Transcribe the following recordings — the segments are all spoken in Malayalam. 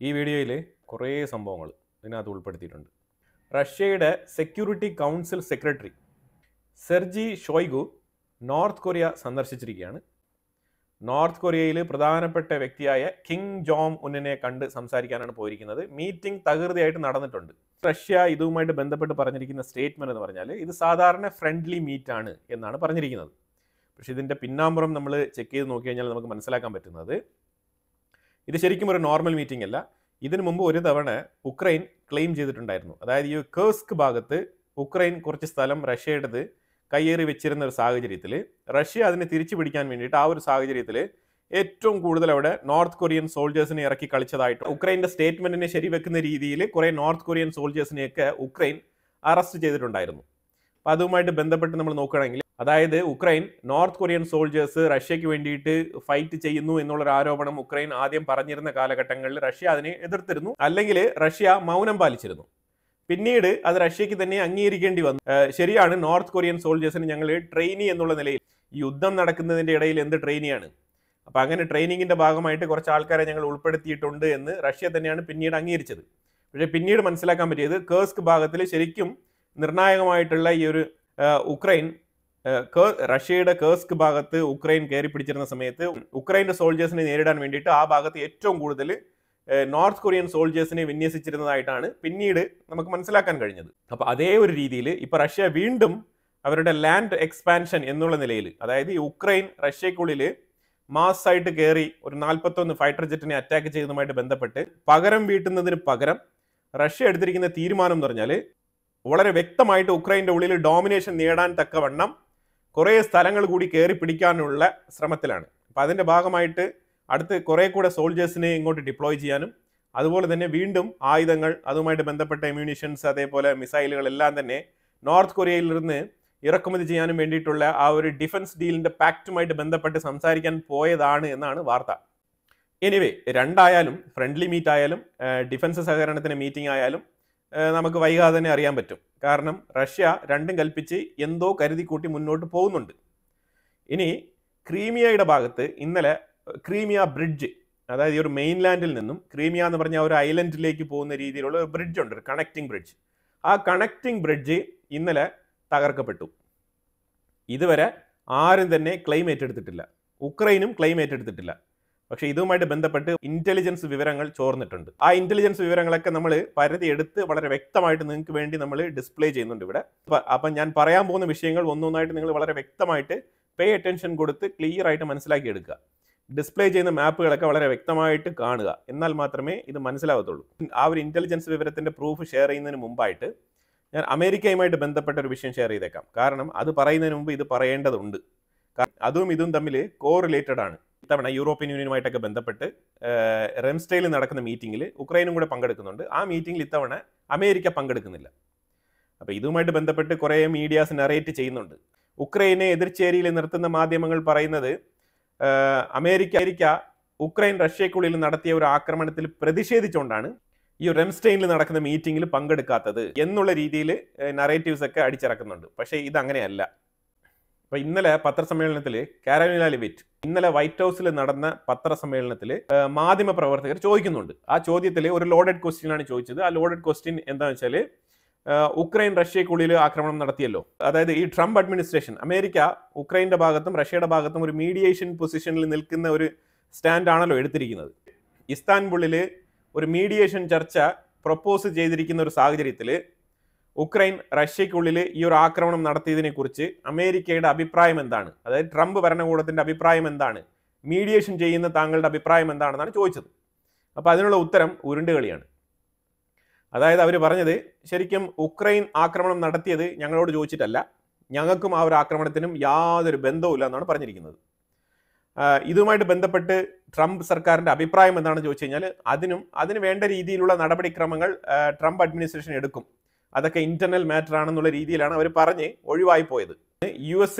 ഈ വീഡിയോയിൽ കുറേ സംഭവങ്ങൾ ഇതിനകത്ത് ഉൾപ്പെടുത്തിയിട്ടുണ്ട്. റഷ്യയുടെ security council secretary Sergei Shoigu North Korea സന്ദർശിച്ചിരിക്കുകയാണ്. നോർത്ത് കൊറിയയിൽ പ്രധാനപ്പെട്ട വ്യക്തിയായ കിം ജോങ് ഉന്നിനെ കണ്ട് സംസാരിക്കാനാണ് പോയിരിക്കുന്നത്. മീറ്റിംഗ് തകൃതിയായിട്ട് നടന്നിട്ടുണ്ട്. റഷ്യ ഇതുമായിട്ട് ബന്ധപ്പെട്ട് പറഞ്ഞിരിക്കുന്ന സ്റ്റേറ്റ്മെന്റ് എന്ന് പറഞ്ഞാൽ ഇത് സാധാരണ ഫ്രണ്ട്ലി മീറ്റ് ആണ് എന്നാണ് പറഞ്ഞിരിക്കുന്നത്. പക്ഷേ ഇതിൻ്റെ പിന്നാമ്പുറം നമ്മൾ ചെക്ക് ചെയ്ത് നോക്കി കഴിഞ്ഞാൽ നമുക്ക് മനസ്സിലാക്കാൻ പറ്റുന്നത് ഇത് ശരിക്കും ഒരു നോർമൽ മീറ്റിംഗ് അല്ല. ഇതിനു മുമ്പ് ഒരു തവണ ഉക്രൈൻ ക്ലെയിം ചെയ്തിട്ടുണ്ടായിരുന്നു. അതായത് ഈ കേഴ്സ്ക് ഭാഗത്ത് ഉക്രൈൻ കുറച്ച് സ്ഥലം റഷ്യയുടേത് കയ്യേറി വെച്ചിരുന്ന ഒരു സാഹചര്യത്തിൽ റഷ്യ അതിനെ തിരിച്ചു പിടിക്കാൻ വേണ്ടിയിട്ട് ആ ഒരു സാഹചര്യത്തിൽ ഏറ്റവും കൂടുതൽ അവിടെ നോർത്ത് കൊറിയൻ സോൾജേഴ്സിനെ ഇറക്കി കളിച്ചതായിട്ട് ഉക്രൈൻ്റെ സ്റ്റേറ്റ്മെന്റിനെ ശരിവെക്കുന്ന രീതിയിൽ കുറേ നോർത്ത് കൊറിയൻ സോൾജേഴ്സിനെയൊക്കെ ഉക്രൈൻ അറസ്റ്റ് ചെയ്തിട്ടുണ്ടായിരുന്നു. അപ്പം അതുമായിട്ട് ബന്ധപ്പെട്ട് നമ്മൾ നോക്കുകയാണെങ്കിൽ അതായത് ഉക്രൈൻ നോർത്ത് കൊറിയൻ സോൾജേഴ്സ് റഷ്യക്ക് വേണ്ടിയിട്ട് ഫൈറ്റ് ചെയ്യുന്നു എന്നുള്ളൊരു ആരോപണം ഉക്രൈൻ ആദ്യം പറഞ്ഞിരുന്ന കാലഘട്ടങ്ങളിൽ റഷ്യ അതിനെ എതിർത്തിരുന്നു, അല്ലെങ്കിൽ റഷ്യ മൗനം പാലിച്ചിരുന്നു. പിന്നീട് അത് റഷ്യക്ക് തന്നെ അംഗീകരിക്കേണ്ടി വന്നു. ശരിയാണ്, നോർത്ത് കൊറിയൻ സോൾജേഴ്സിന് ഞങ്ങൾ ട്രെയിനി എന്നുള്ള നിലയിൽ ഈ യുദ്ധം നടക്കുന്നതിൻ്റെ ഇടയിൽ എന്ത് ട്രെയിനിയാണ്, അപ്പം അങ്ങനെ ട്രെയിനിങ്ങിൻ്റെ ഭാഗമായിട്ട് കുറച്ച് ആൾക്കാരെ ഞങ്ങൾ ഉൾപ്പെടുത്തിയിട്ടുണ്ട് എന്ന് റഷ്യ തന്നെയാണ് പിന്നീട് അംഗീകരിച്ചത്. പക്ഷേ പിന്നീട് മനസ്സിലാക്കാൻ പറ്റിയത് കേഴ്സ്ക് ഭാഗത്തിൽ ശരിക്കും നിർണായകമായിട്ടുള്ള ഈ ഒരു ഉക്രൈൻ റഷ്യയുടെ കേഴ്സ്ക് ഭാഗത്ത് ഉക്രൈൻ കയറി പിടിച്ചിരുന്ന സമയത്ത് ഉക്രൈൻ്റെ സോൾജേഴ്സിനെ നേരിടാൻ വേണ്ടിയിട്ട് ആ ഭാഗത്ത് ഏറ്റവും കൂടുതൽ നോർത്ത് കൊറിയൻ സോൾജേഴ്സിനെ വിന്യസിച്ചിരുന്നതായിട്ടാണ് പിന്നീട് നമുക്ക് മനസ്സിലാക്കാൻ കഴിഞ്ഞത്. അപ്പോൾ അതേ ഒരു രീതിയിൽ ഇപ്പോൾ റഷ്യ വീണ്ടും അവരുടെ ലാൻഡ് എക്സ്പാൻഷൻ എന്നുള്ള നിലയിൽ, അതായത് ഈ ഉക്രൈൻ റഷ്യക്കുള്ളിൽ മാസ്സായിട്ട് കയറി ഒരു 41 ഫൈറ്റർ ജെറ്റിനെ അറ്റാക്ക് ചെയ്തതുമായിട്ട് ബന്ധപ്പെട്ട് പകരം വീട്ടുന്നതിന് പകരം റഷ്യ എടുത്തിരിക്കുന്ന തീരുമാനം എന്ന് പറഞ്ഞാൽ വളരെ വ്യക്തമായിട്ട് ഉക്രൈൻ്റെ ഉള്ളിൽ ഡോമിനേഷൻ നേടാൻ തക്കവണ്ണം കുറേ സ്ഥലങ്ങൾ കൂടി കയറി പിടിക്കാനുള്ള ശ്രമത്തിലാണ്. അപ്പം അതിൻ്റെ ഭാഗമായിട്ട് അടുത്ത് കുറേ കൂടെ സോൾജേഴ്സിനെ ഇങ്ങോട്ട് ഡിപ്ലോയ് ചെയ്യാനും അതുപോലെ തന്നെ വീണ്ടും ആയുധങ്ങൾ, അതുമായിട്ട് ബന്ധപ്പെട്ട എമ്യൂണിഷൻസ്, അതേപോലെ മിസൈലുകളെല്ലാം തന്നെ നോർത്ത് കൊറിയയിൽ നിന്ന് ഇറക്കുമതി ചെയ്യാനും വേണ്ടിയിട്ടുള്ള ആ ഒരു ഡിഫൻസ് ഡീലിൻ്റെ പാക്റ്റുമായിട്ട് ബന്ധപ്പെട്ട് സംസാരിക്കാൻ പോയതാണ് എന്നാണ് വാർത്ത. എനിവേ, രണ്ടായാലും ഫ്രണ്ട്ലി മീറ്റ് ആയാലും ഡിഫൻസ് സഹകരണത്തിന് മീറ്റിംഗ് ആയാലും നമുക്ക് വൈകാതെ തന്നെ അറിയാൻ പറ്റും. കാരണം റഷ്യ രണ്ടും കൽപ്പിച്ച് എന്തോ കരുതി കൂട്ടി മുന്നോട്ട് പോകുന്നുണ്ട്. ഇനി ക്രീമിയയുടെ ഭാഗത്ത് ഇന്നലെ ക്രീമിയ ബ്രിഡ്ജ്, അതായത് ഈ ഒരു മെയിൻലാൻഡിൽ നിന്നും ക്രീമിയ എന്ന് പറഞ്ഞ ഒരു ഐലൻഡിലേക്ക് പോകുന്ന രീതിയിലുള്ള ഒരു ബ്രിഡ്ജ് ഉണ്ട്, ഒരു കണക്റ്റിംഗ് ബ്രിഡ്ജ്. ആ കണക്റ്റിംഗ് ബ്രിഡ്ജ് ഇന്നലെ തകർക്കപ്പെട്ടു. ഇതുവരെ ആരും തന്നെ ക്ലെയിം ഏറ്റെടുത്തിട്ടില്ല, ഉക്രൈനും ക്ലെയിം ഏറ്റെടുത്തിട്ടില്ല. പക്ഷേ ഇതുമായിട്ട് ബന്ധപ്പെട്ട് ഇന്റലിജൻസ് വിവരങ്ങൾ ചോർന്നിട്ടുണ്ട്. ആ ഇന്റലിജൻസ് വിവരങ്ങളൊക്കെ നമ്മൾ പരിധി എടുത്ത് വളരെ വ്യക്തമായിട്ട് നിങ്ങൾക്ക് വേണ്ടി നമ്മൾ ഡിസ്പ്ലേ ചെയ്യുന്നുണ്ട് ഇവിടെ. അപ്പം ഞാൻ പറയാൻ പോകുന്ന വിഷയങ്ങൾ ഒന്നൊന്നായിട്ട് നിങ്ങൾ വളരെ വ്യക്തമായിട്ട് പേ അറ്റൻഷൻ കൊടുത്ത് ക്ലിയർ ആയിട്ട് മനസ്സിലാക്കി എടുക്കുക. ഡിസ്പ്ലേ ചെയ്യുന്ന മാപ്പുകളൊക്കെ വളരെ വ്യക്തമായിട്ട് കാണുക, എന്നാൽ മാത്രമേ ഇത് മനസ്സിലാവത്തുള്ളൂ. ആ ഒരു ഇന്റലിജൻസ് വിവരത്തിൻ്റെ പ്രൂഫ് ഷെയർ ചെയ്യുന്നതിന് മുമ്പായിട്ട് ഞാൻ അമേരിക്കയുമായിട്ട് ബന്ധപ്പെട്ട ഒരു വിഷയം ഷെയർ ചെയ്തേക്കാം. കാരണം അത് പറയുന്നതിന് മുമ്പ് ഇത് പറയേണ്ടതുണ്ട്. അതും ഇതും തമ്മിൽ കോറിലേറ്റഡ് ആണ്. ഇത്തവണ യൂറോപ്യൻ യൂണിയനുമായിട്ടൊക്കെ ബന്ധപ്പെട്ട് റെംസ്റ്റൈൽ നടക്കുന്ന മീറ്റിംഗിൽ ഉക്രൈനും കൂടെ പങ്കെടുക്കുന്നുണ്ട്. ആ മീറ്റിംഗിൽ ഇത്തവണ അമേരിക്ക പങ്കെടുക്കുന്നില്ല. അപ്പോൾ ഇതുമായിട്ട് ബന്ധപ്പെട്ട് കുറേ മീഡിയാസ് നറേറ്റ് ചെയ്യുന്നുണ്ട്. ഉക്രൈനെ എതിർചേരിയിൽ നിർത്തുന്ന മാധ്യമങ്ങൾ പറയുന്നത് അമേരിക്ക ഉക്രൈൻ റഷ്യക്കുള്ളിൽ നടത്തിയ ഒരു ആക്രമണത്തിൽ പ്രതിഷേധിച്ചുകൊണ്ടാണ് ഈ റെംസ്റ്റൈനിൽ നടക്കുന്ന മീറ്റിംഗിൽ പങ്കെടുക്കാത്തത് എന്നുള്ള രീതിയിൽ നറേറ്റീവ്സ് ഒക്കെ അടിച്ചിറക്കുന്നുണ്ട്. പക്ഷേ ഇതങ്ങനെയല്ല. അപ്പോൾ ഇന്നലെ പത്രസമ്മേളനത്തിൽ കാരോലിന ലെവിറ്റ് ഇന്നലെ വൈറ്റ് ഹൗസിൽ നടന്ന പത്രസമ്മേളനത്തിൽ മാധ്യമ പ്രവർത്തകർ ചോദിക്കുന്നുണ്ട്. ആ ചോദ്യത്തിൽ ഒരു ലോഡഡ് ക്വസ്റ്റ്യൻ ആണ് ചോദിച്ചത്. ആ ലോഡഡ് ക്വസ്റ്റ്യൻ എന്താണെന്ന് വെച്ചാൽ, ഉക്രൈൻ റഷ്യക്കുള്ളിൽ ആക്രമണം നടത്തിയല്ലോ, അതായത് ഈ ട്രംപ് അഡ്മിനിസ്ട്രേഷൻ അമേരിക്ക ഉക്രൈൻ്റെ ഭാഗത്തും റഷ്യയുടെ ഭാഗത്തും ഒരു മീഡിയേഷൻ പൊസിഷനിൽ നിൽക്കുന്ന ഒരു സ്റ്റാൻഡാണല്ലോ എടുത്തിരിക്കുന്നത്. ഇസ്താൻബുളിൽ ഒരു മീഡിയേഷൻ ചർച്ച പ്രൊപ്പോസ് ചെയ്തിരിക്കുന്ന ഒരു സാഹചര്യത്തിൽ ഉക്രൈൻ റഷ്യക്കുള്ളിൽ ഈ ഒരു ആക്രമണം നടത്തിയതിനെ കുറിച്ച് അമേരിക്കയുടെ അഭിപ്രായം എന്താണ്, അതായത് ട്രംപ് ഭരണകൂടത്തിൻ്റെ അഭിപ്രായം എന്താണ്, മീഡിയേഷൻ ചെയ്യുന്ന താങ്കളുടെ അഭിപ്രായം എന്താണെന്നാണ് ചോദിച്ചത്. അപ്പോൾ അതിനുള്ള ഉത്തരം ഉരുണ്ടുകളിയാണ്. അതായത് അവർ പറഞ്ഞത് ശരിക്കും ഉക്രൈൻ ആക്രമണം നടത്തിയത് ഞങ്ങളോട് ചോദിച്ചിട്ടല്ല, ഞങ്ങൾക്കും ആ ഒരു ആക്രമണത്തിനും യാതൊരു ബന്ധവുമില്ല എന്നാണ് പറഞ്ഞിരിക്കുന്നത്. ഇതുമായിട്ട് ബന്ധപ്പെട്ട് ട്രംപ് സർക്കാരിൻ്റെ അഭിപ്രായം എന്താണെന്ന് ചോദിച്ചു കഴിഞ്ഞാൽ അതിന് വേണ്ട രീതിയിലുള്ള നടപടിക്രമങ്ങൾ ട്രംപ് അഡ്മിനിസ്ട്രേഷൻ എടുക്കും, അതൊക്കെ ഇന്റർണൽ മാറ്റർ ആണെന്നുള്ള രീതിയിലാണ് അവർ പറഞ്ഞ് ഒഴിവായി പോയത്. US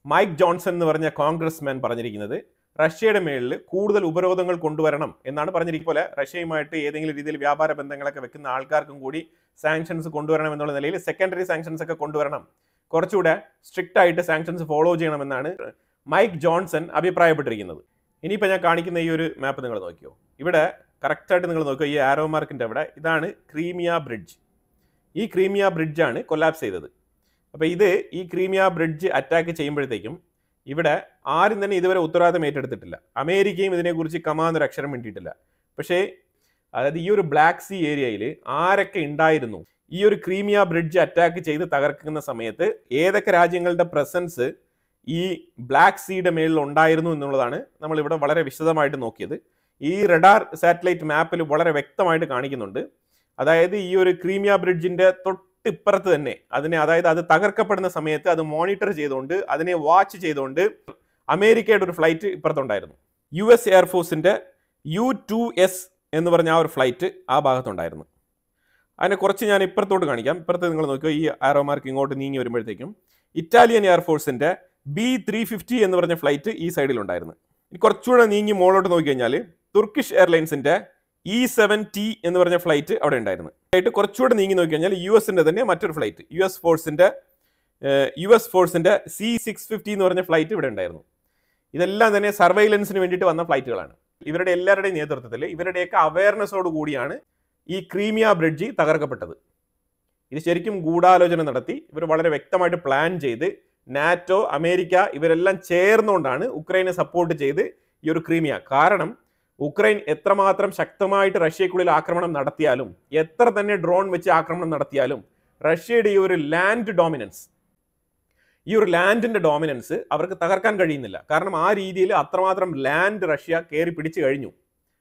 മൈക്ക് ജോൺസൺ എന്ന് പറഞ്ഞ കോൺഗ്രസ്മാൻ പറഞ്ഞിരിക്കുന്നത് റഷ്യയുടെ മേളിൽ കൂടുതൽ ഉപരോധങ്ങൾ കൊണ്ടുവരണം എന്നാണ് പറഞ്ഞിരിക്കുന്നത്. പോലെ റഷ്യയുമായിട്ട് ഏതെങ്കിലും രീതിയിൽ വ്യാപാര ബന്ധങ്ങളൊക്കെ വെക്കുന്ന ആൾക്കാർക്കും കൂടി സാങ്ഷൻസ് കൊണ്ടുവരണം എന്നുള്ള നിലയിൽ സെക്കൻഡറി സാങ്ഷൻസ് ഒക്കെ കൊണ്ടുവരണം, കുറച്ചുകൂടെ സ്ട്രിക്റ്റ് ആയിട്ട് സാങ്ഷൻസ് ഫോളോ ചെയ്യണമെന്നാണ് മൈക്ക് ജോൺസൺ അഭിപ്രായപ്പെട്ടിരിക്കുന്നത്. ഇനിയിപ്പോൾ ഞാൻ കാണിക്കുന്ന ഈ ഒരു മാപ്പ് നിങ്ങൾ നോക്കിയോ, ഇവിടെ കറക്റ്റായിട്ട് നിങ്ങൾ നോക്കിയോ, ഈ ആരോ മാർക്കിൻ്റെ അവിടെ ഇതാണ് ക്രീമിയ ബ്രിഡ്ജ്. ഈ ക്രീമിയ ബ്രിഡ്ജാണ് കൊലാപ്സ് ചെയ്തത്. അപ്പോൾ ഈ ക്രീമിയ ബ്രിഡ്ജ് അറ്റാക്ക് ചെയ്യുമ്പോഴത്തേക്കും ഇവിടെ ആരും തന്നെ ഇതുവരെ ഉത്തരവാദിത്തം ഏറ്റെടുത്തിട്ടില്ല. അമേരിക്കയും ഇതിനെക്കുറിച്ച് കമാന്നൊരു അക്ഷരം വേണ്ടിയിട്ടില്ല. പക്ഷേ അതായത് ഈ ഒരു ബ്ലാക്ക് സീ ഏരിയയിൽ ആരൊക്കെ ഉണ്ടായിരുന്നു, ഈ ഒരു ക്രീമിയ ബ്രിഡ്ജ് അറ്റാക്ക് ചെയ്ത് തകർക്കുന്ന സമയത്ത് ഏതൊക്കെ രാജ്യങ്ങളുടെ പ്രസൻസ് ഈ ബ്ലാക്ക് സീയുടെ മേളിൽ ഉണ്ടായിരുന്നു എന്നുള്ളതാണ് നമ്മളിവിടെ വളരെ വിശദമായിട്ട് നോക്കിയത്. ഈ റഡാർ സാറ്റലൈറ്റ് മാപ്പിൽ വളരെ വ്യക്തമായിട്ട് കാണിക്കുന്നുണ്ട്. അതായത് ഈ ഒരു ക്രീമിയ ബ്രിഡ്ജിന്റെ തൊട്ടിപ്പുറത്ത് തന്നെ അതായത് അത് തകർക്കപ്പെടുന്ന സമയത്ത് അത് മോണിറ്റർ ചെയ്തുകൊണ്ട് അതിനെ വാച്ച് ചെയ്തുകൊണ്ട് അമേരിക്കയുടെ ഒരു ഫ്ലൈറ്റ് ഇപ്പുറത്തുണ്ടായിരുന്നു. US എയർഫോഴ്സിന്റെ U-2S എന്ന് പറഞ്ഞ ആ ഒരു ഫ്ലൈറ്റ് ആ ഭാഗത്തുണ്ടായിരുന്നു. അതിനെ കുറച്ച് ഞാൻ ഇപ്പുറത്തോട്ട് കാണിക്കാം. ഇപ്പുറത്ത് നിങ്ങൾ നോക്കിയോ, ഈ ആരോ മാർക്ക് ഇങ്ങോട്ട് നീങ്ങി വരുമ്പോഴത്തേക്കും ഇറ്റാലിയൻ എയർഫോഴ്സിന്റെ B-350 എന്ന് പറഞ്ഞ ഫ്ലൈറ്റ് ഈ സൈഡിലുണ്ടായിരുന്നു. ഇനി കുറച്ചുകൂടെ നീങ്ങി മുകളിലോട്ട് നോക്കിക്കഴിഞ്ഞാൽ തുർക്കിഷ് എയർലൈൻസിന്റെ E-7T എന്ന് പറഞ്ഞ ഫ്ലൈറ്റ് അവിടെ ഉണ്ടായിരുന്നു. ഫ്ലൈറ്റ് കുറച്ചുകൂടെ നീങ്ങി നോക്കിക്കഴിഞ്ഞാൽ US-ന്റെ തന്നെ മറ്റൊരു ഫ്ലൈറ്റ് US ഫോഴ്സിന്റെ C-650 എന്ന് പറഞ്ഞ ഫ്ലൈറ്റ് ഇവിടെ ഉണ്ടായിരുന്നു. ഇതെല്ലാം തന്നെ സർവൈലൻസിന് വേണ്ടിയിട്ട് വന്ന ഫ്ലൈറ്റുകളാണ്. ഇവരുടെ എല്ലാവരുടെയും നേതൃത്വത്തിൽ ഇവരുടെയൊക്കെ അവയർനെസ്സോട് കൂടിയാണ് ഈ ക്രീമിയ ബ്രിഡ്ജ് തകർക്കപ്പെട്ടത്. ഇത് ശരിക്കും ഗൂഢാലോചന നടത്തി ഇവർ വളരെ വ്യക്തമായിട്ട് പ്ലാൻ ചെയ്ത് നാറ്റോ, അമേരിക്ക ഇവരെല്ലാം ചേർന്നുകൊണ്ടാണ് ഉക്രൈനെ സപ്പോർട്ട് ചെയ്ത് ഈ ഒരു ക്രീമിയ. കാരണം ഉക്രൈൻ എത്രമാത്രം ശക്തമായിട്ട് റഷ്യക്കുള്ളിൽ ആക്രമണം നടത്തിയാലും, എത്ര തന്നെ ഡ്രോൺ വെച്ച് ആക്രമണം നടത്തിയാലും, റഷ്യയുടെ ഈ ഒരു ലാൻഡ് ഡോമിനൻസ്, ഈ ഒരു ലാൻഡിന്റെ ഡോമിനൻസ് അവർക്ക് തകർക്കാൻ കഴിയുന്നില്ല. കാരണം ആ രീതിയിൽ അത്രമാത്രം ലാൻഡ് റഷ്യ കയറി പിടിച്ചു കഴിഞ്ഞു.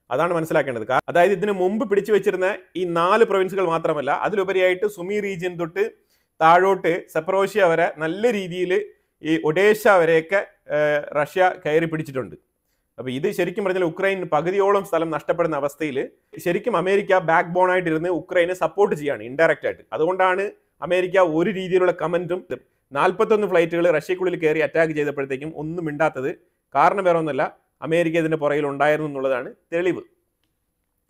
അതാണ് മനസ്സിലാക്കേണ്ടത്. അതായത് ഇതിനു മുമ്പ് പിടിച്ചു വെച്ചിരുന്ന ഈ 4 പ്രൊവിൻസുകൾ മാത്രമല്ല, അതിലുപരിയായിട്ട് സുമി റീജിയൻ തൊട്ട് താഴോട്ട് സെപ്പറോഷ്യ വരെ നല്ല രീതിയിൽ ഈ ഒഡേഷ വരെയൊക്കെ റഷ്യ കയറി പിടിച്ചിട്ടുണ്ട്. അപ്പോൾ ഇത് ശരിക്കും പറഞ്ഞാൽ ഉക്രൈൻ പകുതിയോളം സ്ഥലം നഷ്ടപ്പെടുന്ന അവസ്ഥയിൽ ശരിക്കും അമേരിക്ക ബാക്ക് ബോൺ ആയിട്ടിരുന്ന് ഉക്രൈനെ സപ്പോർട്ട് ചെയ്യാണ് ഇൻഡയറക്റ്റ് ആയിട്ട്. അതുകൊണ്ടാണ് അമേരിക്ക ഒരു രീതിയിലുള്ള കമന്റും 41 ഫ്ലൈറ്റുകൾ റഷ്യക്കുള്ളിൽ കയറി അറ്റാക്ക് ചെയ്തപ്പോഴത്തേക്കും ഒന്നും മിണ്ടാത്തത്. കാരണം വേറെ ഒന്നുമല്ല, അമേരിക്ക ഇതിന്റെ പുറകിൽ ഉണ്ടായിരുന്നു എന്നുള്ളതാണ് തെളിവ്.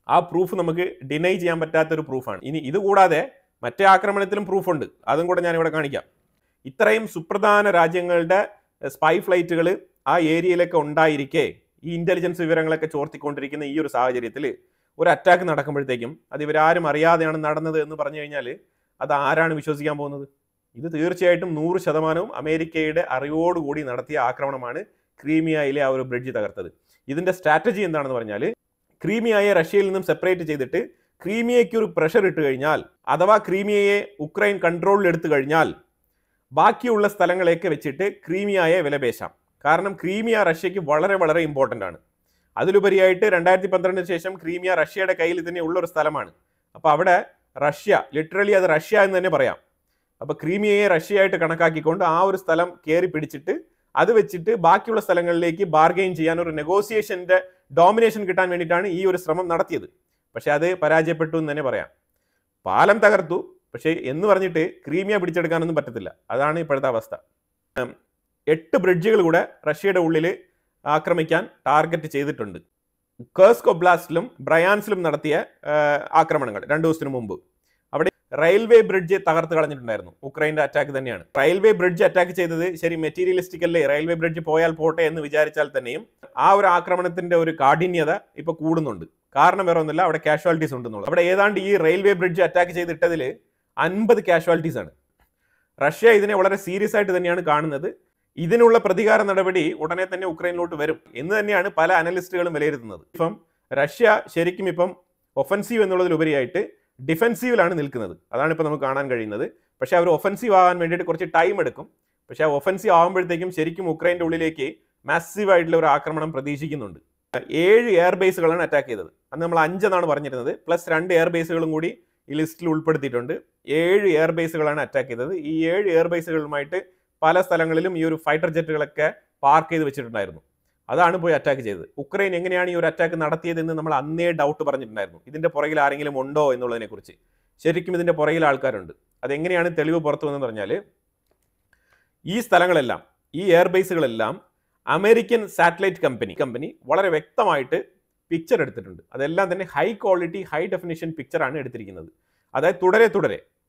ആ പ്രൂഫ് നമുക്ക് ഡിനൈ ചെയ്യാൻ പറ്റാത്തൊരു പ്രൂഫാണ്. ഇനി ഇതുകൂടാതെ മറ്റേ ആക്രമണത്തിലും പ്രൂഫുണ്ട്, അതും കൂടെ ഞാനിവിടെ കാണിക്കാം. ഇത്രയും സുപ്രധാന രാജ്യങ്ങളുടെ സ്പൈ ഫ്ലൈറ്റുകൾ ആ ഏരിയയിലൊക്കെ ഉണ്ടായിരിക്കെ ഈ ഇന്റലിജൻസ് വിവരങ്ങളൊക്കെ ചോർത്തിക്കൊണ്ടിരിക്കുന്ന ഈ ഒരു സാഹചര്യത്തിൽ ഒരു അറ്റാക്ക് നടക്കുമ്പോഴത്തേക്കും അത് ഇവരാരും അറിയാതെയാണ് നടന്നത് എന്ന് പറഞ്ഞു കഴിഞ്ഞാൽ അത് ആരാണ് വിശ്വസിക്കാൻ പോകുന്നത്? ഇത് തീർച്ചയായിട്ടും 100% അമേരിക്കയുടെ അറിവോടുകൂടി നടത്തിയ ആക്രമണമാണ് ക്രീമിയയിലെ ആ ഒരു ബ്രിഡ്ജ് തകർത്തത്. ഇതിന്റെ സ്ട്രാറ്റജി എന്താണെന്ന് പറഞ്ഞാൽ, ക്രീമിയയെ റഷ്യയിൽ നിന്നും സെപ്പറേറ്റ് ചെയ്തിട്ട് ക്രീമിയയ്ക്ക് ഒരു പ്രഷർ ഇട്ട് കഴിഞ്ഞാൽ, അഥവാ ക്രീമിയയെ ഉക്രൈൻ കൺട്രോളിൽ എടുത്തു കഴിഞ്ഞാൽ ബാക്കിയുള്ള സ്ഥലങ്ങളെയൊക്കെ വെച്ചിട്ട് ക്രീമിയയെ വിലപേശാം. കാരണം ക്രീമിയ റഷ്യക്ക് വളരെ വളരെ ഇമ്പോർട്ടൻ്റ് ആണ്. അതിലുപരിയായിട്ട് 2012 ശേഷം ക്രീമിയ റഷ്യയുടെ കയ്യിൽ തന്നെ ഉള്ളൊരു സ്ഥലമാണ്. അപ്പോൾ അവിടെ റഷ്യ, ലിറ്ററലി അത് റഷ്യ എന്ന് തന്നെ പറയാം. അപ്പോൾ ക്രീമിയയെ റഷ്യയായിട്ട് കണക്കാക്കിക്കൊണ്ട് ആ ഒരു സ്ഥലം കയറി പിടിച്ചിട്ട് അത് വെച്ചിട്ട് ബാക്കിയുള്ള സ്ഥലങ്ങളിലേക്ക് ബാർഗെയിൻ ചെയ്യാൻ ഒരു നെഗോസിയേഷന്റെ ഡോമിനേഷൻ കിട്ടാൻ വേണ്ടിയിട്ടാണ് ഈ ഒരു ശ്രമം നടത്തിയത്. പക്ഷെ അത് പരാജയപ്പെട്ടു എന്ന് തന്നെ പറയാം. പാലം തകർത്തു, പക്ഷേ എന്ന് പറഞ്ഞിട്ട് ക്രീമിയ പിടിച്ചെടുക്കാനൊന്നും പറ്റത്തില്ല. അതാണ് ഇപ്പോഴത്തെ അവസ്ഥ. 8 ബ്രിഡ്ജുകൾ കൂടെ റഷ്യയുടെ ഉള്ളിൽ ആക്രമിക്കാൻ ടാർഗറ്റ് ചെയ്തിട്ടുണ്ട്. കേഴ്സ്ക് ഒബ്ലാസ്റ്റിലും ബ്രയാൻസിലും നടത്തിയ ആക്രമണങ്ങൾ 2 ദിവസത്തിന് മുമ്പ് അവിടെ റെയിൽവേ ബ്രിഡ്ജ് തകർത്ത് കളഞ്ഞിട്ടുണ്ടായിരുന്നു. ഉക്രൈൻ്റെ അറ്റാക്ക് തന്നെയാണ്. റെയിൽവേ ബ്രിഡ്ജ് അറ്റാക്ക് ചെയ്തത് ശരി മെറ്റീരിയലിസ്റ്റിക് അല്ലേ, റെയിൽവേ ബ്രിഡ്ജ് പോയാൽ പോട്ടെ എന്ന് വിചാരിച്ചാൽ തന്നെയും ആ ഒരു ആക്രമണത്തിന്റെ ഒരു കാഠിന്യത ഇപ്പൊ കൂടുന്നുണ്ട്. കാരണം വേറെ ഒന്നുമില്ല, അവിടെ കാഷ്വാലിറ്റീസ് ഉണ്ടെന്നുള്ളത്. അവിടെ ഏതാണ്ട് ഈ റെയിൽവേ ബ്രിഡ്ജ് അറ്റാക്ക് ചെയ്തിട്ടതിൽ 50 കാഷ്വാലിറ്റീസ് ആണ്. റഷ്യ ഇതിനെ വളരെ സീരിയസ് ആയിട്ട് തന്നെയാണ് കാണുന്നത്. ഇതിനുള്ള പ്രതികാര നടപടി ഉടനെ തന്നെ ഉക്രൈനിലോട്ട് വരും എന്ന് തന്നെയാണ് പല അനലിസ്റ്റുകളും വിലയിരുത്തുന്നത്. ഇപ്പം റഷ്യ ശരിക്കും ഇപ്പം ഒഫൻസീവ് എന്നുള്ളതിലുപരിയായിട്ട് ഡിഫെൻസീവിലാണ് നിൽക്കുന്നത്. അതാണ് ഇപ്പോൾ നമുക്ക് കാണാൻ കഴിയുന്നത്. പക്ഷേ അവർ ഒഫൻസീവ് ആകാൻ വേണ്ടിയിട്ട് കുറച്ച് ടൈം എടുക്കും. പക്ഷേ ആ ഒഫൻസീവ് ആകുമ്പോഴത്തേക്കും ശരിക്കും ഉക്രൈൻ്റെ ഉള്ളിലേക്ക് മാസീവ് ആയിട്ടുള്ള ഒരു ആക്രമണം പ്രതീക്ഷിക്കുന്നുണ്ട്. 7 എയർബേസുകളാണ് അറ്റാക്ക് ചെയ്തത്. അന്ന് നമ്മൾ 5 എന്നാണ് പറഞ്ഞിരുന്നത്. പ്ലസ് 2 എയർബേസുകളും കൂടി ഈ ലിസ്റ്റിൽ ഉൾപ്പെടുത്തിയിട്ടുണ്ട്. 7 എയർബേസുകളാണ് അറ്റാക്ക് ചെയ്തത്. ഈ 7 എയർബേസുകളുമായിട്ട് പല സ്ഥലങ്ങളിലും ഈ ഒരു ഫൈറ്റർ ജെറ്റുകളൊക്കെ പാർക്ക് ചെയ്ത് വെച്ചിട്ടുണ്ടായിരുന്നു. അതാണ് പോയി അറ്റാക്ക് ചെയ്തത്. ഉക്രൈൻ എങ്ങനെയാണ് ഈ ഒരു അറ്റാക്ക് നടത്തിയതെന്ന് നമ്മൾ അന്നേ ഡൗട്ട് പറഞ്ഞിട്ടുണ്ടായിരുന്നു. ഇതിന്റെ പുറകിൽ ആരെങ്കിലും ഉണ്ടോ എന്നുള്ളതിനെ കുറിച്ച്. ശരിക്കും ഇതിന്റെ പുറകിൽ ആൾക്കാരുണ്ട്. അതെങ്ങനെയാണ് തെളിവ് പുറത്തു വന്നെന്ന് പറഞ്ഞാൽ, ഈ സ്ഥലങ്ങളെല്ലാം, ഈ എയർബേസുകളെല്ലാം അമേരിക്കൻ സാറ്റലൈറ്റ് കമ്പനി വളരെ വ്യക്തമായിട്ട് പിക്ചർ എടുത്തിട്ടുണ്ട്. അതെല്ലാം തന്നെ ഹൈ ക്വാളിറ്റി ഹൈ ഡെഫിനിഷൻ പിക്ചറാണ് എടുത്തിരിക്കുന്നത്. അതായത് തുടരെ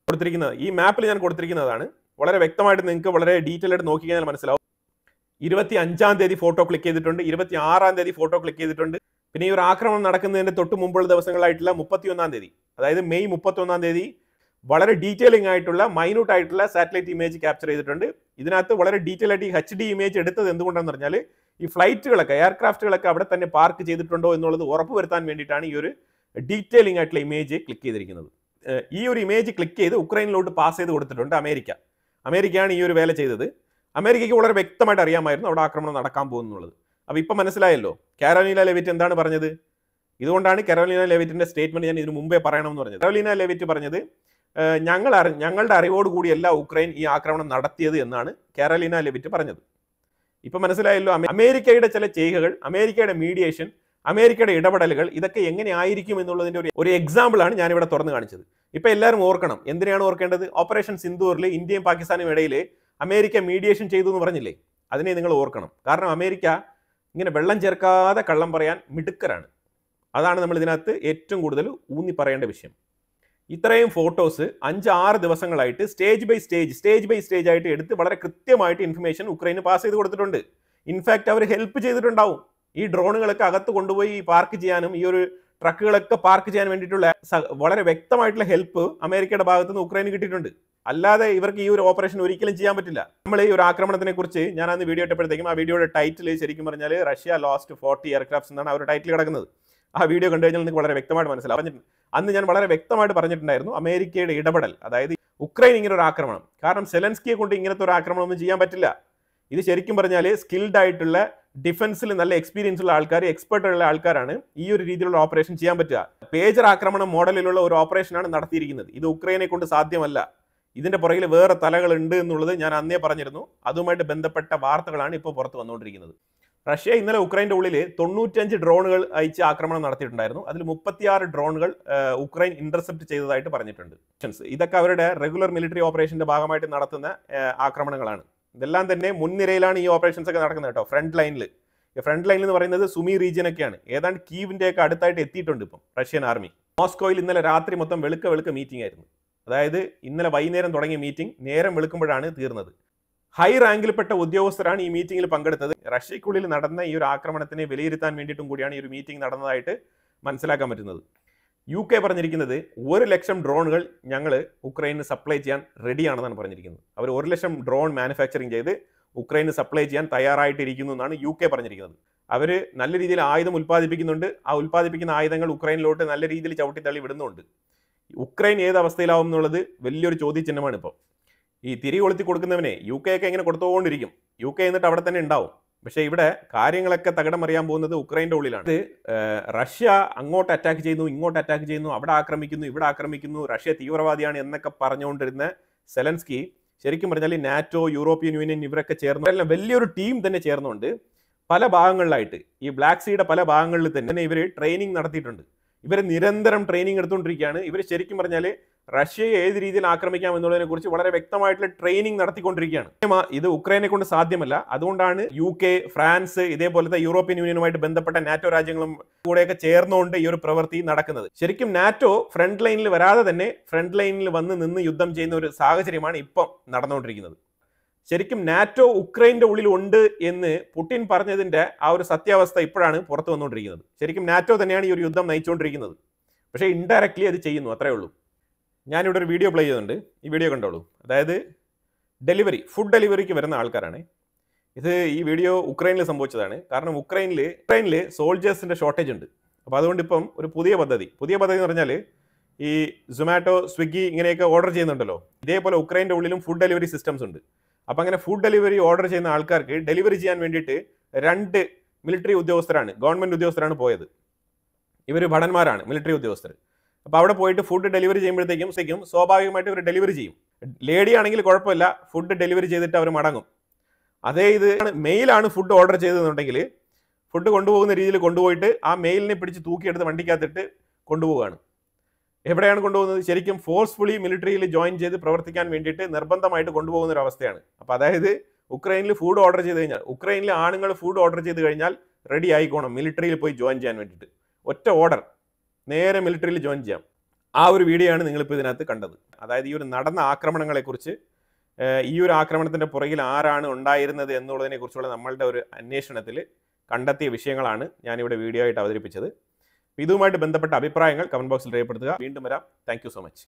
കൊടുത്തിരിക്കുന്നത് ഈ മാപ്പിൽ ഞാൻ കൊടുത്തിരിക്കുന്നതാണ്. വളരെ വ്യക്തമായിട്ട് നിങ്ങൾക്ക് വളരെ ഡീറ്റെയിൽ ആയിട്ട് നോക്കി കഴിഞ്ഞാൽ മനസ്സിലാവും. 25-ാം തീയതി ഫോട്ടോ ക്ലിക്ക് ചെയ്തിട്ടുണ്ട്, 26-ാം തീയതി ഫോട്ടോ ക്ലിക്ക് ചെയ്തിട്ടുണ്ട്. പിന്നെ ഈ ഒരു ആക്രമണം നടക്കുന്നതിന്റെ തൊട്ട് മുമ്പുള്ള ദിവസങ്ങളായിട്ടുള്ള 31-ാം തീയതി, അതായത് മെയ് 31-ാം തീയതി വളരെ ഡീറ്റെയിലിംഗ് ആയിട്ടുള്ള മൈന്യൂട്ട് ആയിട്ടുള്ള സാറ്റലൈറ്റ് ഇമേജ് ക്യാപ്ചർ ചെയ്തിട്ടുണ്ട്. ഇതിനകത്ത് വളരെ ഡീറ്റെയിൽ ആയിട്ട് ഈ HD ഇമേജ് എടുത്തത് എന്തുകൊണ്ടാണെന്ന് പറഞ്ഞാൽ ഈ ഫ്ലൈറ്റുകളൊക്കെ എയർക്രാഫ്റ്റുകളൊക്കെ അവിടെ തന്നെ പാർക്ക് ചെയ്തിട്ടുണ്ടോ എന്നുള്ളത് ഉറപ്പുവരുത്താൻ വേണ്ടിയിട്ടാണ് ഈ ഒരു ഡീറ്റെയിലിംഗ് ആയിട്ടുള്ള ഇമേജ് ക്ലിക്ക് ചെയ്തിരിക്കുന്നത്. ഈ ഒരു ഇമേജ് ക്ലിക്ക് ചെയ്ത് ഉക്രൈനിലോട്ട് പാസ് ചെയ്ത് കൊടുത്തിട്ടുണ്ട് അമേരിക്കയാണ് ഈ ഒരു വേല ചെയ്തത്. അമേരിക്കയ്ക്ക് വളരെ വ്യക്തമായിട്ട് അറിയാമായിരുന്നു അവിടെ ആക്രമണം നടക്കാൻ പോകുന്നുള്ളത്. അപ്പോൾ ഇപ്പം മനസ്സിലായല്ലോ കാരോലിന ലെവിറ്റ് എന്താണ് പറഞ്ഞത്. ഇതുകൊണ്ടാണ് കാരോലിന ലെവിറ്റിന്റെ സ്റ്റേറ്റ്മെന്റ് ഞാൻ ഇതിനു മുമ്പേ പറയണമെന്ന് പറഞ്ഞത്. കാരോലിന ലെവിറ്റ് പറഞ്ഞത് ഞങ്ങളുടെ അറിവോടുകൂടിയല്ല ഉക്രൈൻ ഈ ആക്രമണം നടത്തിയത് എന്നാണ് കാരോലിന ലെവിറ്റ് പറഞ്ഞത്. ഇപ്പം മനസ്സിലായല്ലോ അമേരിക്കയുടെ ചില ചെയ്കകൾ, അമേരിക്കയുടെ മീഡിയേഷൻ, അമേരിക്കയുടെ ഇടപെടലുകൾ ഇതൊക്കെ എങ്ങനെ ആയിരിക്കും എന്നുള്ളതിന്റെ ഒരു എക്സാമ്പിളാണ് ഞാനിവിടെ തുറന്നു കാണിച്ചത്. ഇപ്പം എല്ലാവരും ഓർക്കണം. എന്തിനാണ് ഓർക്കേണ്ടത്? ഓപ്പറേഷൻ സിന്ദൂറിൽ ഇന്ത്യയും പാകിസ്ഥാനും ഇടയിൽ അമേരിക്ക മീഡിയേഷൻ ചെയ്തു എന്ന് പറഞ്ഞില്ലേ, അതിനെ നിങ്ങൾ ഓർക്കണം. കാരണം അമേരിക്ക ഇങ്ങനെ വെള്ളം ചേർക്കാതെ കള്ളം പറയാൻ മിടുക്കരാണ്. അതാണ് നമ്മൾ ഇതിനകത്ത് ഏറ്റവും കൂടുതൽ ഊന്നി പറയേണ്ട വിഷയം. ഇത്രയും ഫോട്ടോസ് 5-6 ദിവസങ്ങളായിട്ട് സ്റ്റേജ് ബൈ സ്റ്റേജ് ആയിട്ട് എടുത്ത് വളരെ കൃത്യമായിട്ട് ഇൻഫർമേഷൻ ഉക്രൈന് പാസ് ചെയ്ത് കൊടുത്തിട്ടുണ്ട്. ഇൻഫാക്ട് അവർ ഹെൽപ്പ് ചെയ്തിട്ടുണ്ടാവും. ഈ ഡ്രോണുകളൊക്കെ അകത്ത് കൊണ്ടുപോയി പാർക്ക് ചെയ്യാനും ഈ ഒരു ട്രക്കുകളൊക്കെ പാർക്ക് ചെയ്യാൻ വേണ്ടിയിട്ടുള്ള വളരെ വ്യക്തമായിട്ടുള്ള ഹെൽപ്പ് അമേരിക്കയുടെ ഭാഗത്ത് നിന്ന് ഉക്രൈന് കിട്ടിയിട്ടുണ്ട്. അല്ലാതെ ഇവർക്ക് ഈ ഒരു ഓപ്പറേഷൻ ഒരിക്കലും ചെയ്യാൻ പറ്റില്ല. നമ്മൾ ഈ ഒരു ആക്രമണത്തിനെ കുറിച്ച് ഞാൻ അന്ന് വീഡിയോ ഇട്ടപ്പോഴത്തേക്കും ആ വീഡിയോയുടെ ടൈറ്റിൽ ശരിക്കും പറഞ്ഞാൽ റഷ്യ ലോസ്റ്റ് 40 എയർക്രാഫ്റ്റ്സ് എന്നാണ് ആ ഒരു ടൈറ്റിൽ കിടക്കുന്നത്. ആ വീഡിയോ കണ്ടു കഴിഞ്ഞാൽ നിങ്ങൾക്ക് വളരെ വ്യക്തമായിട്ട് മനസ്സിലാവും. അന്ന് ഞാൻ വളരെ വ്യക്തമായിട്ട് പറഞ്ഞിട്ടുണ്ടായിരുന്നു അമേരിക്കയുടെ ഇടപെടൽ, അതായത് ഉക്രൈൻ ഇങ്ങനെ ഒരു ആക്രമണം, കാരണം സെലൻസ്കിയെ കൊണ്ട് ഇങ്ങനത്തെ ഒരു ആക്രമണം ഒന്നും ചെയ്യാൻ പറ്റില്ല. ഇത് ശരിക്കും പറഞ്ഞാൽ സ്കിൽഡ് ആയിട്ടുള്ള ഡിഫൻസിൽ നല്ല എക്സ്പീരിയൻസ് ഉള്ള ആൾക്കാർ, എക്സ്പെർട്ട് ഉള്ള ആൾക്കാരാണ് ഈ ഒരു രീതിയിലുള്ള ഓപ്പറേഷൻ ചെയ്യാൻ പറ്റുക. പേജർ ആക്രമണം മോഡലിലുള്ള ഒരു ഓപ്പറേഷനാണ് നടത്തിയിരിക്കുന്നത്. ഇത് ഉക്രൈനെ കൊണ്ട് സാധ്യമല്ല. ഇതിന്റെ പുറകിൽ വേറെ തലകളുണ്ട് എന്നുള്ളത് ഞാൻ അന്നേ പറഞ്ഞിരുന്നു. അതുമായിട്ട് ബന്ധപ്പെട്ട വാർത്തകളാണ് ഇപ്പോൾ പുറത്ത് വന്നുകൊണ്ടിരിക്കുന്നത്. റഷ്യ ഇന്നലെ ഉക്രൈൻ്റെ ഉള്ളിൽ 95 ഡ്രോണുകൾ അയച്ച് ആക്രമണം നടത്തിയിട്ടുണ്ടായിരുന്നു. അതിൽ 36 ഡ്രോണുകൾ ഉക്രൈൻ ഇന്റർസെപ്റ്റ് ചെയ്തതായിട്ട് പറഞ്ഞിട്ടുണ്ട്. ഇതൊക്കെ അവരുടെ റെഗുലർ മിലിറ്ററി ഓപ്പറേഷന്റെ ഭാഗമായിട്ട് നടത്തുന്ന ആക്രമണങ്ങളാണ്. ഇതെല്ലാം തന്നെ മുൻനിരയിലാണ് ഈ ഓപ്പറേഷൻസ് ഒക്കെ നടക്കുന്നത് കേട്ടോ. ഫ്രണ്ട് ലൈനിൽ എന്ന് പറയുന്നത് സുമി റീജിയൻ ഒക്കെയാണ്. ഏതാണ്ട് കീവിന്റെ ഒക്കെ അടുത്തായിട്ട് എത്തിയിട്ടുണ്ട് ഇപ്പം റഷ്യൻ ആർമി. മോസ്കോയിൽ ഇന്നലെ രാത്രി മൊത്തം വെളുക്ക മീറ്റിംഗ് ആയിരുന്നു. അതായത് ഇന്നലെ വൈകുന്നേരം തുടങ്ങിയ മീറ്റിംഗ് നേരം വെളുക്കുമ്പോഴാണ് തീർന്നത്. ഹൈ റാങ്കിൽപ്പെട്ട ഉദ്യോഗസ്ഥരാണ് ഈ മീറ്റിംഗിൽ പങ്കെടുത്തത്. റഷ്യക്കുള്ളിൽ നടന്ന ഈ ഒരു ആക്രമണത്തിനെ വിലയിരുത്താൻ വേണ്ടിയിട്ടും കൂടിയാണ് ഈ ഒരു മീറ്റിംഗ് നടന്നതായിട്ട് മനസ്സിലാക്കാൻ പറ്റുന്നത്. UK പറഞ്ഞിരിക്കുന്നത് 1 ലക്ഷം ഡ്രോണുകൾ ഞങ്ങൾ ഉക്രൈന് സപ്ലൈ ചെയ്യാൻ റെഡിയാണെന്നാണ് പറഞ്ഞിരിക്കുന്നത്. അവർ 1 ലക്ഷം ഡ്രോൺ മാനുഫാക്ചറിങ് ചെയ്ത് ഉക്രൈന് സപ്ലൈ ചെയ്യാൻ തയ്യാറായിട്ടിരിക്കുന്നു എന്നാണ് UK പറഞ്ഞിരിക്കുന്നത്. അവർ നല്ല രീതിയിൽ ആയുധം ഉൽപ്പാദിപ്പിക്കുന്നുണ്ട്. ആ ഉൽപ്പാദിപ്പിക്കുന്ന ആയുധങ്ങൾ ഉക്രൈനിലോട്ട് നല്ല രീതിയിൽ ചവിട്ടിത്തള്ളി വിടുന്നുണ്ട്. ഉക്രൈൻ ഏത് അവസ്ഥയിലാവും എന്നുള്ളത് വലിയൊരു ചോദ്യചിഹ്നമാണ് ഇപ്പോൾ. ഈ തിരി കൊളുത്തി കൊടുക്കുന്നവനെ UK ഒക്കെ ഇങ്ങനെ കൊടുത്തുകൊണ്ടിരിക്കും. UK എന്നിട്ട് അവിടെ തന്നെ ഉണ്ടാവും. പക്ഷേ ഇവിടെ കാര്യങ്ങളൊക്കെ തകിടം അറിയാൻ പോകുന്നത് ഉക്രൈൻ്റെ ഉള്ളിലാണ്. ഇത് റഷ്യ അങ്ങോട്ട് അറ്റാക്ക് ചെയ്യുന്നു, ഇങ്ങോട്ട് അറ്റാക്ക് ചെയ്യുന്നു, അവിടെ ആക്രമിക്കുന്നു, ഇവിടെ ആക്രമിക്കുന്നു, റഷ്യ തീവ്രവാദിയാണ് എന്നൊക്കെ പറഞ്ഞുകൊണ്ടിരുന്ന സെലൻസ്കി ശരിക്കും പറഞ്ഞാൽ നാറ്റോ, യൂറോപ്യൻ യൂണിയൻ ഇവരൊക്കെ ചേർന്ന് വലിയൊരു ടീം തന്നെ ചേർന്നുകൊണ്ട് പല ഭാഗങ്ങളിലായിട്ട് ഈ ബ്ലാക്ക് സീയുടെ പല ഭാഗങ്ങളിൽ തന്നെ ഇവർ ട്രെയിനിങ് നടത്തിയിട്ടുണ്ട്. ഇവർ നിരന്തരം ട്രെയിനിങ് എടുത്തുകൊണ്ടിരിക്കുകയാണ്. ഇവർ ശരിക്കും പറഞ്ഞാൽ റഷ്യയെ ഏത് രീതിയിൽ ആക്രമിക്കാം എന്നുള്ളതിനെ കുറിച്ച് വളരെ വ്യക്തമായിട്ടുള്ള ട്രെയിനിങ് നടത്തിക്കൊണ്ടിരിക്കുകയാണ്. ഇത് ഉക്രൈനെ കൊണ്ട് സാധ്യമല്ല. അതുകൊണ്ടാണ് UK, ഫ്രാൻസ്, ഇതേപോലത്തെ യൂറോപ്യൻ യൂണിയനുമായിട്ട് ബന്ധപ്പെട്ട നാറ്റോ രാജ്യങ്ങളും കൂടെയൊക്കെ ചേർന്നുകൊണ്ട് ഈ ഒരു പ്രവൃത്തി നടക്കുന്നത്. ശരിക്കും നാറ്റോ ഫ്രണ്ട് ലൈനിൽ വരാതെ തന്നെ ഫ്രണ്ട് ലൈനിൽ വന്ന് നിന്ന് യുദ്ധം ചെയ്യുന്ന ഒരു സാഹചര്യമാണ് ഇപ്പം നടന്നുകൊണ്ടിരിക്കുന്നത്. ശരിക്കും നാറ്റോ ഉക്രൈൻ്റെ ഉള്ളിൽ ഉണ്ട് എന്ന് പുടിൻ പറഞ്ഞതിന്റെ ആ ഒരു സത്യാവസ്ഥ ഇപ്പോഴാണ് പുറത്തു വന്നുകൊണ്ടിരിക്കുന്നത്. ശരിക്കും നാറ്റോ തന്നെയാണ് ഈ ഒരു യുദ്ധം നയിച്ചുകൊണ്ടിരിക്കുന്നത്. പക്ഷേ ഇൻഡയറക്ട്ലി അത് ചെയ്യുന്നു, അത്രേ ഉള്ളൂ. ഞാനിവിടെ ഒരു വീഡിയോ പ്ലേ ചെയ്യുന്നുണ്ട്. ഈ വീഡിയോ കണ്ടോളൂ. അതായത് ഫുഡ് ഡെലിവറിക്ക് വരുന്ന ആൾക്കാരാണ് ഇത്. ഈ വീഡിയോ ഉക്രൈനിൽ സംഭവിച്ചതാണ്. കാരണം ഉക്രൈനിൽ സോൾജേഴ്സിന്റെ ഷോർട്ടേജ് ഉണ്ട്. അപ്പോൾ അതുകൊണ്ട് ഇപ്പം ഒരു പുതിയ പദ്ധതി എന്ന് പറഞ്ഞാൽ ഈ സൊമാറ്റോ, സ്വിഗ്ഗി ഇങ്ങനെയൊക്കെ ഓർഡർ ചെയ്യുന്നുണ്ടല്ലോ. ഇതേപോലെ ഉക്രൈൻ്റെ ഉള്ളിലും ഫുഡ് ഡെലിവറി സിസ്റ്റംസ് ഉണ്ട്. അപ്പം അങ്ങനെ ഫുഡ് ഡെലിവറി ഓർഡർ ചെയ്യുന്ന ആൾക്കാർക്ക് ഡെലിവറി ചെയ്യാൻ വേണ്ടിയിട്ട് 2 മിലിറ്ററി ഉദ്യോഗസ്ഥരാണ്, ഗവൺമെൻറ് ഉദ്യോഗസ്ഥരാണ് പോയത്. ഇവർ ഭടന്മാരാണ്, മിലിറ്ററി ഉദ്യോഗസ്ഥർ. അപ്പോൾ അവിടെ പോയിട്ട് ഫുഡ് ഡെലിവറി ചെയ്യുമ്പോഴത്തേക്കും സ്വാഭാവികമായിട്ട് ഇവർ ഡെലിവറി ചെയ്യും. ലേഡി ആണെങ്കിൽ കുഴപ്പമില്ല, ഫുഡ് ഡെലിവറി ചെയ്തിട്ട് അവർ മടങ്ങും. അതേ ഇത് മെയിലാണ് ഫുഡ് ഓർഡർ ചെയ്തതെന്നുണ്ടെങ്കിൽ ഫുഡ് കൊണ്ടുപോകുന്ന രീതിയിൽ കൊണ്ടുപോയിട്ട് ആ മെയിലിനെ പിടിച്ച് തൂക്കിയെടുത്ത് വണ്ടിക്കകത്തിട്ട് കൊണ്ടുപോവുകയാണ്. എവിടെയാണ് കൊണ്ടുപോകുന്നത്? ശരിക്കും ഫോഴ്സ്ഫുള്ളി മിലിറ്ററിയിൽ ജോയിൻ ചെയ്ത് പ്രവർത്തിക്കാൻ വേണ്ടിയിട്ട് നിർബന്ധമായിട്ട് കൊണ്ടുപോകുന്ന ഒരു അവസ്ഥയാണ്. അപ്പോൾ അതായത് ഉക്രൈനിൽ ഫുഡ് ഓർഡർ ചെയ്ത് കഴിഞ്ഞാൽ, ഉക്രൈനിലെ ആണുങ്ങൾ ഫുഡ് ഓർഡർ ചെയ്ത് കഴിഞ്ഞാൽ റെഡി ആയിക്കോണം മിലിറ്ററിയിൽ പോയി ജോയിൻ ചെയ്യാൻ വേണ്ടിയിട്ട്. ഒറ്റ ഓർഡർ, നേരെ മിലിറ്ററിയിൽ ജോയിൻ ചെയ്യാം. ആ ഒരു വീഡിയോ ആണ് നിങ്ങളിപ്പോൾ ഇതിനകത്ത് കണ്ടത്. അതായത് ഈ ഒരു നടന്ന ആക്രമണങ്ങളെക്കുറിച്ച് ഈ ഒരു ആക്രമണത്തിൻ്റെ പുറകിൽ ആരാണ് ഉണ്ടായിരുന്നത് എന്നുള്ളതിനെക്കുറിച്ചുള്ള നമ്മളുടെ ഒരു അന്വേഷണത്തിൽ കണ്ടെത്തിയ വിഷയങ്ങളാണ് ഞാനിവിടെ വീഡിയോ ആയിട്ട് അവതരിപ്പിച്ചത്. ഇതുമായിട്ട് ബന്ധപ്പെട്ട അഭിപ്രായങ്ങൾ കമൻറ്റ് ബോക്സിൽ രേഖപ്പെടുത്തുക. വീണ്ടും വരാം. Thank you so much.